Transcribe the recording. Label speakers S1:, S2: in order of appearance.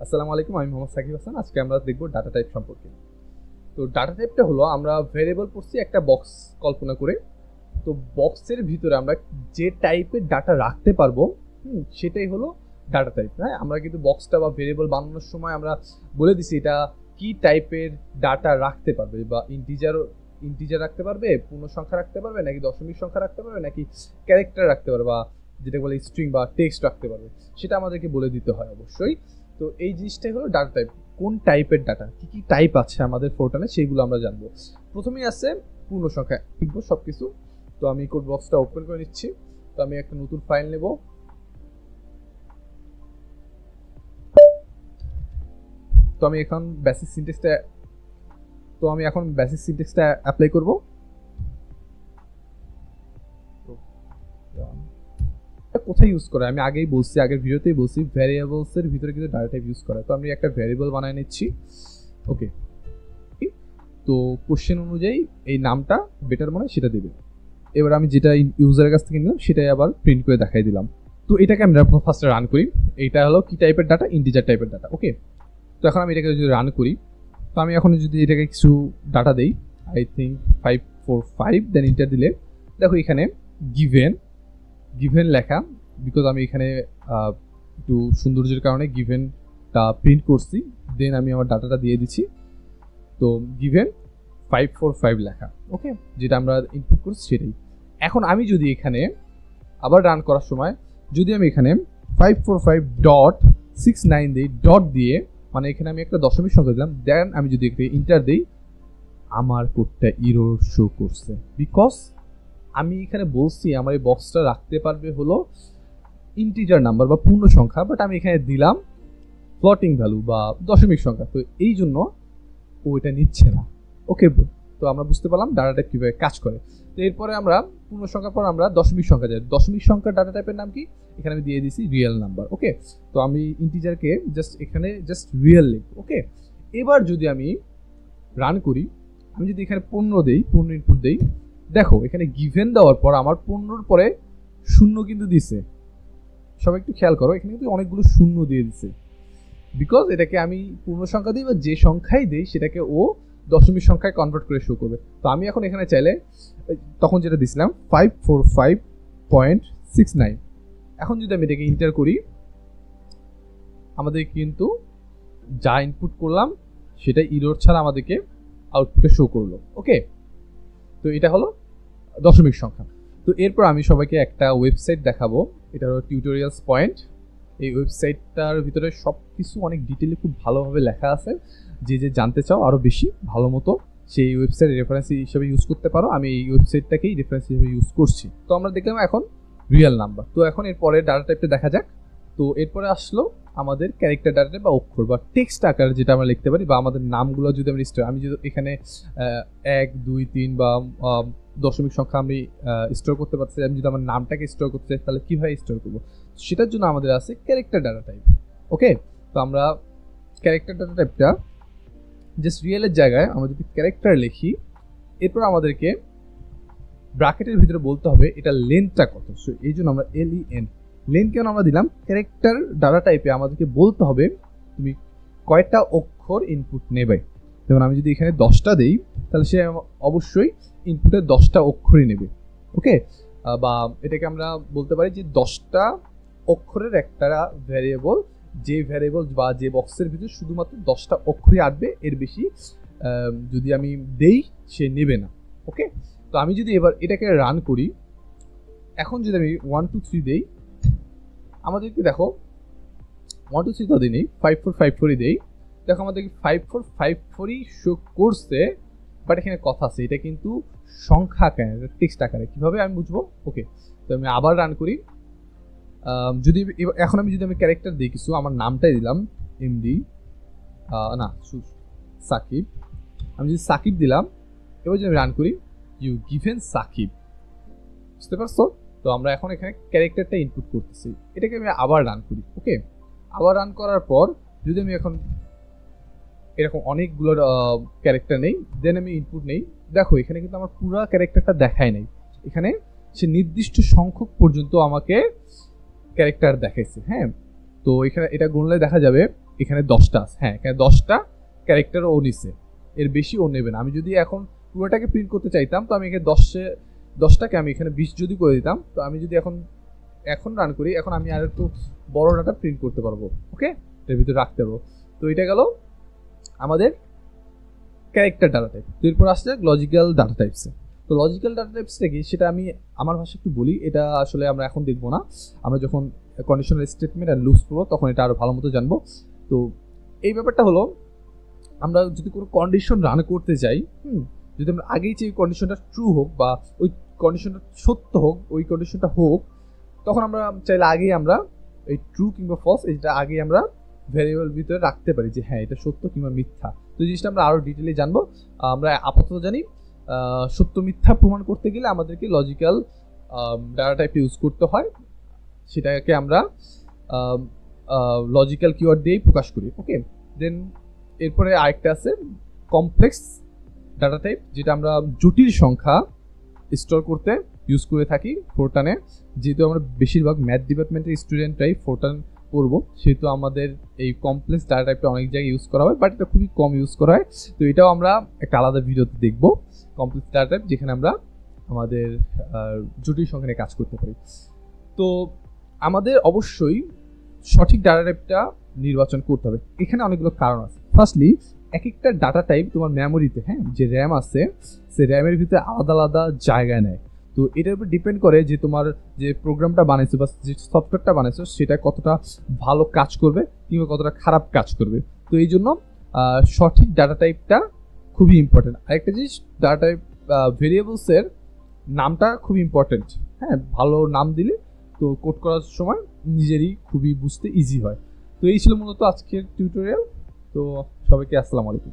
S1: আসসালামু আলাইকুম, আমি মোহাম্মদ সাকিব হাসান। আজকে আমরা দেখব ডাটা টাইপ সম্পর্কে। তো ডাটা টাইপটা হলো আমরা ভেরিয়েবল পড়ছি একটা বক্স কল্পনা করে। তো বক্সের ভিতরে আমরা যে টাইপের ডাটা রাখতে পারবো সেটাই হলো ডাটা টাইপ। হ্যাঁ, আমরা কিন্তু বক্সটা বা ভেরিয়েবল বানানোর সময় আমরা বলে দিছি এটা কি টাইপের ডাটা রাখতে পারবে, বা ইন্টিজার রাখতে পারবে, পূর্ণ সংখ্যা রাখতে পারবে, নাকি দশমিক সংখ্যা রাখতে পারবে, নাকি ক্যারেক্টার রাখতে পারবে, বা যেটা বলে স্ট্রিং বা টেক্সট রাখতে পারবে, সেটা আমাদেরকে বলে দিতে হয় অবশ্যই। তো এই জিনিসটাই হলো ডাটা টাইপ। কোন টাইপের ডাটা, কি কি টাইপ আছে আমাদের পোর্টালে সেইগুলো আমরা জানবো। প্রথমেই আছে পূর্ণ সংখ্যা, লিখবো সব কিছু। তো আমি কোড বক্সটা ওপেন করে নিচ্ছি। তো আমি একটা নতুন ফাইল নেব। তো আমি এখন বেসিক সিনট্যাক্সটা অ্যাপ্লাই করব। কোথায় ইউজ করে আমি আগেই বলছি, আগের ভিডিওতেই বলছি, ভ্যারিয়েবলস এর ভিতরে কিন্তু ডাটা টাইপ ইউজ করা। তো আমি একটা ভ্যারিয়েবল বানায় নিচ্ছি। ওকে, তো কোশ্চেন অনুযায়ী এই নামটা বেটার মনে হয় সেটা দেবে। এবার আমি যেটা ইউজারের কাছ থেকে নিলাম সেটাই আবার প্রিন্ট করে দেখাই দিলাম। তো এটাকে আমরা ফার্স্টে রান করি। এইটা হলো কি টাইপের ডাটা, ইন্টিজার টাইপের ডাটা। ওকে, তো এখন আমি এটাকে যদি রান করি, তো আমি এখন যদি এটাকে কিছু ডাটা দেই, আই থিঙ্ক 545, দেন ইন্টার দিলে দেখো এখানে গিভেন লেখা। বিকজ আমি এখানে একটু সৌন্দর্যের কারণে গিভেনটা প্রিন্ট করছি, দেন আমি আমার ডাটাটা দিয়ে দিচ্ছি। তো গিভেন 545 লেখা। ওকে, যেটা আমরা ইনপুট করছি সেটাই। এখন আমি যদি এখানে আবার রান করার সময় যদি আমি এখানে 545.69 দিই, ডট দিয়ে, মানে এখানে আমি একটা দশমিক সংখ্যা দিলাম, দেন আমি যদি একটা ইন্টার দিই, আমার কোডটা এরর শো করছে। বিকজ আমি এখানে বলছি আমার এই বক্সটা রাখতে পারবে হলো ইন্টিজার নাম্বার বা পূর্ণ সংখ্যা, বাট আমি এখানে দিলাম ফ্লোটিং ভ্যালু বা দশমিক সংখ্যা। তো এই জন্য ও এটা নিচ্ছে না। ওকে, তো আমরা বুঝতে পারলাম ডাটা টাইপ কীভাবে কাজ করে। তো এরপরে আমরা পূর্ণ সংখ্যার পর আমরা দশমিক সংখ্যা যাই। দশমিক সংখ্যার ডাটা টাইপের নাম কি? এখানে আমি দিয়ে দিছি রিয়েল নাম্বার। ওকে, তো আমি ইন্টিজারকে এখানে রিয়েল লিখব। ওকে, এবার যদি আমি রান করি, আমি যদি এখানে 15 দেই, 15 ইনপুট দেই, দেখো এখানে গিভেন দেওয়ার পর আমার 15-র পরে শূন্য কিন্তু দিছে। সবাই একটু খেয়াল করো, এখানে কিন্তু অনেকগুলো শূন্য দিয়ে দিছে। বিকজ এটাকে আমি পূর্ণ সংখ্যা দিই বা যে সংখ্যাই দিই সেটাকে ও দশমিক সংখ্যায় কনভার্ট করে শো করবে। তো আমি এখন এখানে চাইলে তখন যেটা দিছিলাম 545.69, এখন যদি আমি এটাকে ইন্টার করি, আমাদের কিন্তু যা ইনপুট করলাম সেটা ইরর ছাড়া আমাদেরকে আউটপুটে শো করলো। ওকে, তো এটা হলো দশমিক সংখ্যা। তো এরপর আমি সবাইকে একটা ওয়েবসাইট দেখাবো, এটা হলো টিউটোরিয়ালস পয়েন্ট। এই ওয়েবসাইটটার ভিতরে সব কিছু অনেক ডিটেলে খুব ভালোভাবে লেখা আছে। যে জানতে চাও আরও বেশি ভালো মতো, সেই ওয়েবসাইট রেফারেন্স হিসেবে ইউজ করতে পারো। আমি এই ওয়েবসাইটটাকেই রেফারেন্স হিসেবে ইউজ করছি। তো আমরা দেখলাম এখন রিয়েল নাম্বার। তো এখন এরপরে ডাটা টাইপটা দেখা যাক। তো এরপরে আসলো আমাদের ক্যারেক্টার ডাটা টাইপ বা অক্ষর বা টেক্সট আকার, যেটা আমরা লিখতে পারি, বা আমাদের নামগুলো যদি আমি যদি এখানে 1, 2, 3 বা দশমিক সংখ্যা আমি স্টোর করতে পারছি, আমি যদি আমার নামটাকে স্টোর করতে চাই তাহলে কীভাবে স্টোর করবো, সেটার জন্য আমাদের আছে ক্যারেক্টার ডাটা টাইপ। ওকে, তো আমরা ক্যারেক্টার ডাটা টাইপটা জাস্ট রিয়েলের জায়গায় আমরা যদি ক্যারেক্টার লিখি, এরপর আমাদেরকে ব্র্যাকেটের ভিতরে বলতে হবে এটা লেন্থটা কত। সো এই জন্য আমরা লেন কেন আমরা দিলাম, ক্যারেক্টার ডাটা টাইপে আমাদেরকে বলতে হবে তুমি কয়টা অক্ষর ইনপুট নেবে। যেমন আমি যদি এখানে 10টা দিই, তাহলে সে অবশ্যই ইনপুটের 10টা অক্ষরই নেবে। ওকে, বা এটাকে আমরা বলতে পারি যে 10টা অক্ষরের একটা ভ্যারিয়েবল, যে ভ্যারিয়েবল বা যে বক্সের ভিতরে শুধুমাত্র 10টা অক্ষরই আসবে, এর বেশি যদি আমি দেই সে নেবে না। ওকে, তো আমি যদি এবার এটাকে রান করি, এখন যদি আমি 1, 2, 3 দেই, আমাদেরকে দেখো 1, 2, 3 তো দিই, 5454 দেই, দেখো আমাদেরকে 5454ই শো করছে। বাট এখানে কথা আছে, এটা কিন্তু সংখ্যা আকারে, টেক্সট আকারে। কীভাবে আমি বুঝবো? ওকে, তো আমি আবার রান করি। যদি এখন আমি ক্যারেক্টার দিই কিছু, আমার নামটাই দিলাম এমডি, না সাকিব, আমি যদি সাকিব দিলাম, এবার যদি আমি রান করি, ইউ গিভেন সাকিব, বুঝতে পারছো? তো আমরা এখন এখানে ক্যারেক্টারটা ইনপুট করতেছি, এটাকে আমি আবার রান করি। ওকে, আবার রান করার পর যদি আমি এখন এরকম অনেকগুলো ক্যারেক্টার নেই, দেন আমি ইনপুট নেই, দেখো এখানে কিন্তু আমার পুরো ক্যারেক্টারটা দেখায় নাই। এখানে সে নির্দিষ্ট সংখ্যক পর্যন্ত আমাকে ক্যারেক্টার দেখাইছে। হ্যাঁ, তো এখানে এটা গুনলে দেখা যাবে এখানে 10টা আছে, হ্যাঁ এখানে 10টা ক্যারেক্টার ও নিছে, এর বেশি ও নেবে না। আমি যদি এখন পুরোটাকে প্রিন্ট করতে চাইতাম তো আমি এখানে 10টাকে আমি এখানে 20 যদি করে দিতাম, তো আমি যদি এখন রান করি, এখন আমি আর একটু বড় ডাটা প্রিন্ট করতে পারবো। ওকে, এর ভিতরে রাখতে পারবো। তো এটা গেল আমাদের ক্যারেক্টার ডাটা টাইপ। তো এরপর আসছে লজিক্যাল ডাটা টাইপসে। তো লজিক্যাল ডাটা টাইপসটা কি সেটা আমি আমার ভাষায় একটু বলি, এটা আসলে আমরা এখন দেখবো না, আমরা যখন কন্ডিশনাল স্টেটমেন্ট আর লুপস করবো তখন এটা আরো ভালো মতো জানবো। তো এই ব্যাপারটা হলো, আমরা যদি কোনো কন্ডিশন রান করতে যাই, যদি আমরা আগেই যে কন্ডিশনটা ট্রু হোক বা ওই কন্ডিশনটা সত্য হোক, ওই কন্ডিশনটা হোক, তখন আমরা চাইলে আগেই আমরা এই ট্রু কিংবা ফলস এটা আগেই আমরা ভ্যারিয়েবল ভিতরে রাখতে পারি যে হ্যাঁ এটা সত্য কিংবা মিথ্যা। তো এই জিনিসটা আমরা আরও ডিটেলে জানবো। আমরা আপাতত জানি সত্য মিথ্যা প্রমাণ করতে গেলে আমাদেরকে লজিক্যাল ডাটা টাইপ ইউজ করতে হয়, সেটাকে আমরা লজিক্যাল কিওয়ার্ড দিয়েই প্রকাশ করি। ওকে, দেন এরপরে আরেকটা আছে কমপ্লেক্স ডাটা টাইপ, যেটা আমরা জটিল সংখ্যা স্টোর করতে ইউজ করে থাকি ফোরটানে। যেহেতু আমরা বেশিরভাগ ম্যাথ ডিপার্টমেন্টের স্টুডেন্টরাই ফোরটান পড়বো, সেহেতু আমাদের এই কমপ্লেক্স ডাটা টাইপটা অনেক জায়গায় ইউজ করা হয়, বাট এটা খুবই কম ইউজ করা হয়। তো এটাও আমরা একটা আলাদা ভিডিওতে দেখবো, কমপ্লেক্স ডাটা টাইপ, যেখানে আমরা আমাদের জটিল সংখ্যা নিয়ে কাজ করতে পারি। তো আমাদের অবশ্যই সঠিক ডাটা টাইপটা নির্বাচন করতে হবে। এখানে অনেকগুলো কারণ আছে। ফার্স্টলি, এক একটা ডাটা টাইপ তোমার মেমোরিতে, হ্যাঁ যে র্যাম আছে, সে র্যামের ভিতরে আলাদা আলাদা জায়গায় নেয়। তো এটার উপর ডিপেন্ড করে যে তোমার যে প্রোগ্রামটা বানাইছো বা যে সফটওয়্যারটা বানাইছো সেটা কতটা ভালো কাজ করবে কিংবা কতটা খারাপ কাজ করবে। তো এই জন্য সঠিক ডাটা টাইপটা খুবই ইম্পর্টেন্ট। আরেকটা জিনিস, ডাটা টাইপ ভেরিয়েবলসের নামটা খুবই ইম্পর্টেন্ট। হ্যাঁ, ভালো নাম দিলে তো কোড করার সময় নিজেরই খুবই বুঝতে ইজি হয়। তো এই ছিল মূলত আজকের টিউটোরিয়াল। তো সবাইকে আসসালামু আলাইকুম।